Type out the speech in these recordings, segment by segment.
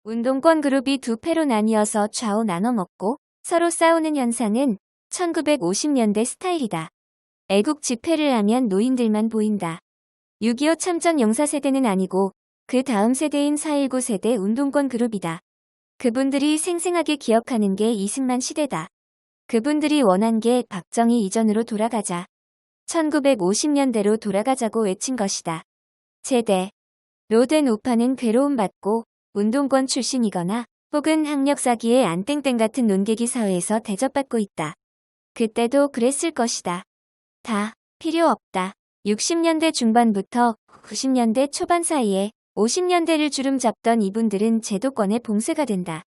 운동권 그룹이 두 패로 나뉘어서 좌우 나눠 먹고 서로 싸우는 현상은 1950년대 스타일이다. 애국 집회를 하면 노인들만 보인다. 6.25 참전 용사 세대는 아니고 그 다음 세대인 4.19 세대 운동권 그룹이다. 그분들이 생생하게 기억하는 게 이승만 시대다. 그분들이 원한 게 박정희 이전으로 돌아가자. 1950년대로 돌아가자고 외친 것이다. 제대. 로된 우파는 괴로움받고 운동권 출신이거나 혹은 학력사기의 안땡땡 같은 논객이 사회에서 대접받고 있다. 그때도 그랬을 것이다. 다 필요 없다. 60년대 중반부터 90년대 초반 사이에 50년대를 주름 잡던 이분들은 제도권의 봉쇄가 된다.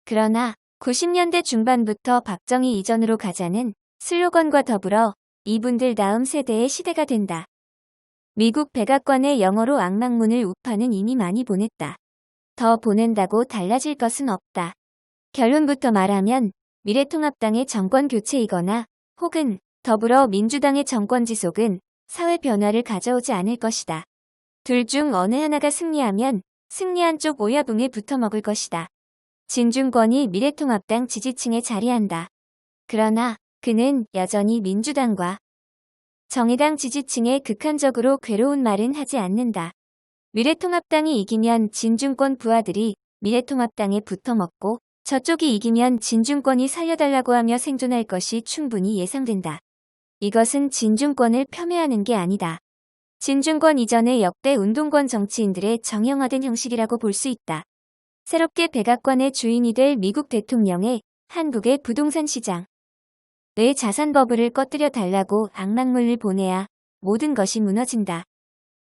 그러나 90년대 중반부터 박정희 이전으로 가자는 슬로건과 더불어 이분들 다음 세대의 시대가 된다. 미국 백악관의 영어로 악망문을 우파는 이미 많이 보냈다. 더 보낸다고 달라질 것은 없다. 결론부터 말하면 미래통합당의 정권 교체이거나 혹은 더불어민주당의 정권 지속은 사회 변화를 가져오지 않을 것이다. 둘 중 어느 하나가 승리하면 승리한 쪽 오야붕에 붙어먹을 것이다. 진중권이 미래통합당 지지층에 자리한다. 그러나 그는 여전히 민주당과 정의당 지지층에 극한적으로 괴로운 말은 하지 않는다. 미래통합당이 이기면 진중권 부하들이 미래통합당에 붙어먹고 저쪽이 이기면 진중권이 살려달라고 하며 생존할 것이 충분히 예상된다. 이것은 진중권을 폄훼하는 게 아니다. 진중권 이전의 역대 운동권 정치인들의 정형화된 형식이라고 볼 수 있다. 새롭게 백악관의 주인이 될 미국 대통령의 한국의 부동산 시장. 내 자산 버블을 꺼뜨려 달라고 악망문을 보내야 모든 것이 무너진다.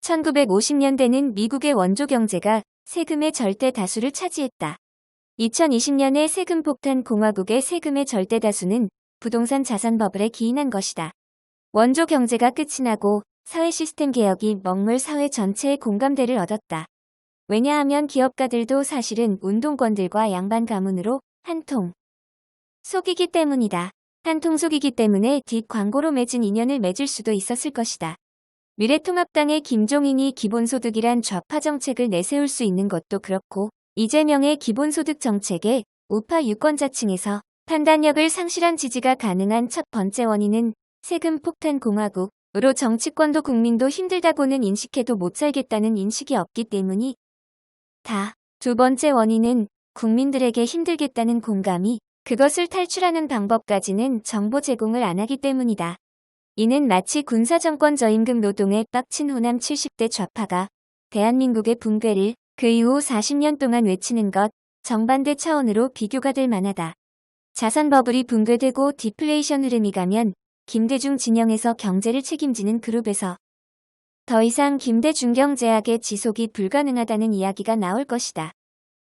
1950년대는 미국의 원조 경제가 세금의 절대 다수를 차지했다. 2020년의 세금 폭탄 공화국의 세금의 절대 다수는 부동산 자산 버블에 기인한 것이다. 원조 경제가 끝이 나고 사회 시스템 개혁이 먹물 사회 전체의 공감대를 얻었다. 왜냐하면 기업가들도 사실은 운동권들과 양반 가문으로 한통 속이기 때문이다. 한통 속이기 때문에 뒷광고로 맺은 인연을 맺을 수도 있었을 것이다. 미래통합당의 김종인이 기본소득이란 좌파 정책을 내세울 수 있는 것도 그렇고 이재명의 기본소득 정책에 우파 유권자층에서 판단력을 상실한 지지가 가능한 첫 번째 원인은 세금 폭탄 공화국으로 정치권도 국민도 힘들다고는 인식해도 못 살겠다는 인식이 없기 때문이 다. 두 번째 원인은 국민들에게 힘들겠다는 공감이 그것을 탈출하는 방법까지는 정보 제공을 안 하기 때문이다. 이는 마치 군사정권 저임금 노동에 빡친 호남 70대 좌파가 대한민국의 붕괴를 그 이후 40년 동안 외치는 것 정반대 차원으로 비교가 될 만하다. 자산 버블이 붕괴되고 디플레이션 흐름이 가면 김대중 진영에서 경제를 책임지는 그룹에서 더 이상 김대중 경제학의 지속이 불가능하다는 이야기가 나올 것이다.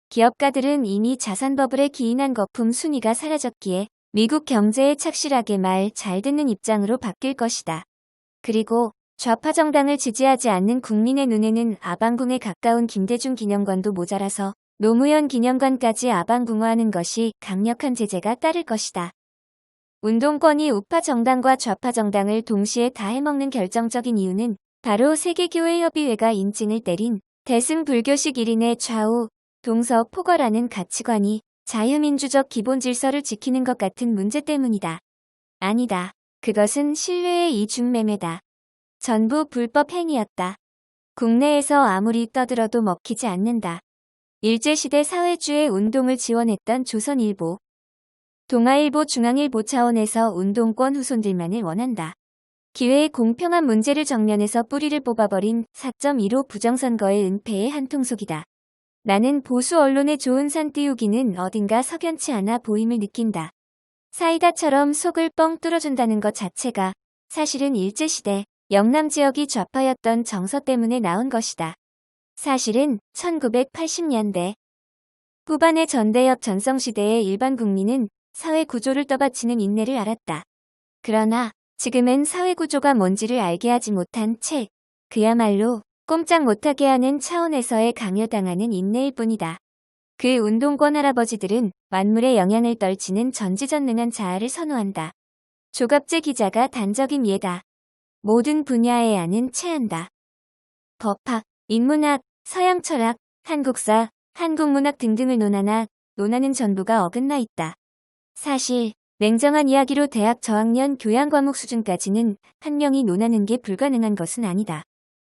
기업가들은 이미 자산 버블에 기인한 거품 순위가 사라졌기에 미국 경제에 착실하게 말 잘 듣는 입장으로 바뀔 것이다. 그리고 좌파 정당을 지지하지 않는 국민의 눈에는 아방궁에 가까운 김대중 기념관도 모자라서 노무현 기념관까지 아방궁화하는 것이 강력한 제재가 따를 것이다. 운동권이 우파 정당과 좌파 정당을 동시에 다 해먹는 결정적인 이유는 바로 세계교회협의회가 인증을 때린 대승불교식 1인의 좌우 동서 포괄하는 가치관이 자유민주적 기본 질서를 지키는 것 같은 문제 때문이다. 아니다. 그것은 신뢰의 이중매매다. 전부 불법 행위였다. 국내에서 아무리 떠들어도 먹히지 않는다. 일제시대 사회주의 운동을 지원했던 조선일보, 동아일보, 중앙일보 차원에서 운동권 후손들만을 원한다. 기회의 공평한 문제를 정면에서 뿌리를 뽑아버린 4.15 부정선거의 은폐의 한통속이다. 나는 보수 언론의 좋은 산 띄우기는 어딘가 석연치 않아 보임을 느낀다. 사이다처럼 속을 뻥 뚫어준다는 것 자체가 사실은 일제시대 영남 지역이 좌파였던 정서 때문에 나온 것이다. 사실은 1980년대 후반의 전대협 전성시대의 일반 국민은 사회 구조를 떠받치는 인내를 알았다. 그러나 지금은 사회 구조가 뭔지를 알게 하지 못한 채 그야말로 꼼짝 못하게 하는 차원에서의 강요당하는 인내일 뿐이다. 그 운동권 할아버지들은 만물의 영향을 떨치는 전지전능한 자아를 선호한다. 조갑재 기자가 단적인 예다. 모든 분야에 아는 체한다. 법학, 인문학, 서양 철학, 한국사, 한국 문학 등등을 논하나 논하는 전부가 어긋나 있다. 사실 냉정한 이야기로 대학 저학년 교양 과목 수준까지는 한 명이 논하는 게 불가능한 것은 아니다.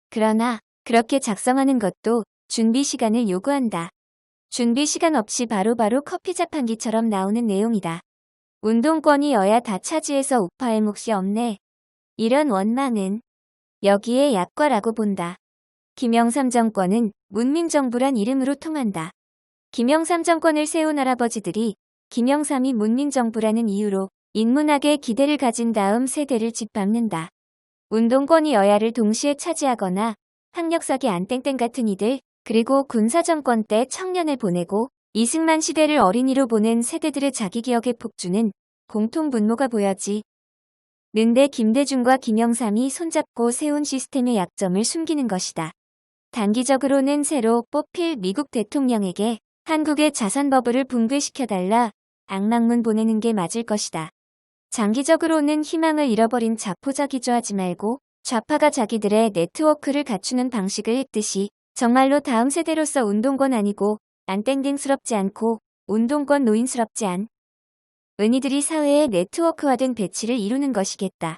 그러나 그렇게 작성하는 것도 준비 시간을 요구한다. 준비 시간 없이 바로바로 커피 자판기처럼 나오는 내용이다. 운동권이 여야 다 차지해서 우파의 몫이 없네. 이런 원망은 여기에 약과라고 본다. 김영삼 정권은 문민정부란 이름으로 통한다. 김영삼 정권을 세운 할아버지들이 김영삼이 문민정부라는 이유로 인문학에 기대를 가진 다음 세대를 짓밟는다. 운동권이 여야를 동시에 차지하거나 학력사기 안땡땡 같은 이들, 그리고 군사정권 때 청년을 보내고 이승만 시대를 어린이로 보낸 세대들의 자기기억의 폭주는 공통분모가 보여지. 는데 김대중과 김영삼이 손잡고 세운 시스템의 약점을 숨기는 것이다. 단기적으로는 새로 뽑힐 미국 대통령에게 한국의 자산버블을 붕괴시켜달라 악락문 보내는 게 맞을 것이다. 장기적으로는 희망을 잃어버린 자포자 기조하지 말고 좌파가 자기들의 네트워크를 갖추는 방식을 했듯이 정말로 다음 세대로서 운동권 아니고 안땡땡스럽지 않고 운동권 노인스럽지 않은 이들이 사회의 네트워크화된 배치를 이루는 것이겠다.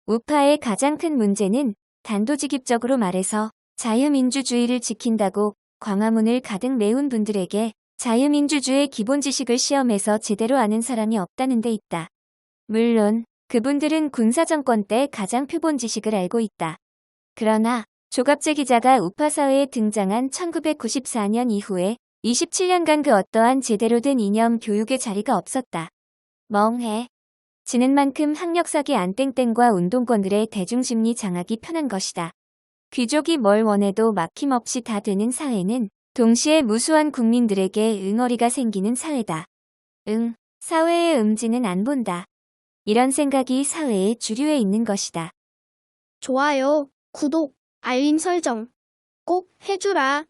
우파의 가장 큰 문제는 단도직입적으로 말해서 자유민주주의를 지킨다고 광화문을 가득 메운 분들에게 자유민주주의 기본 지식을 시험에서 제대로 아는 사람이 없다는 데 있다. 물론 그분들은 군사정권 때 가장 표본 지식을 알고 있다. 그러나 조갑재 기자가 우파사회에 등장한 1994년 이후에 27년간 그 어떠한 제대로 된 이념 교육의 자리가 없었다. 멍해. 지는 만큼 학력사기 안땡땡과 운동권들의 대중심리 장악이 편한 것이다. 귀족이 뭘 원해도 막힘없이 다 되는 사회는 동시에 무수한 국민들에게 응어리가 생기는 사회다. 사회의 음지는 안 본다. 이런 생각이 사회의 주류에 있는 것이다. 좋아요, 구독, 알림 설정 꼭 해주라.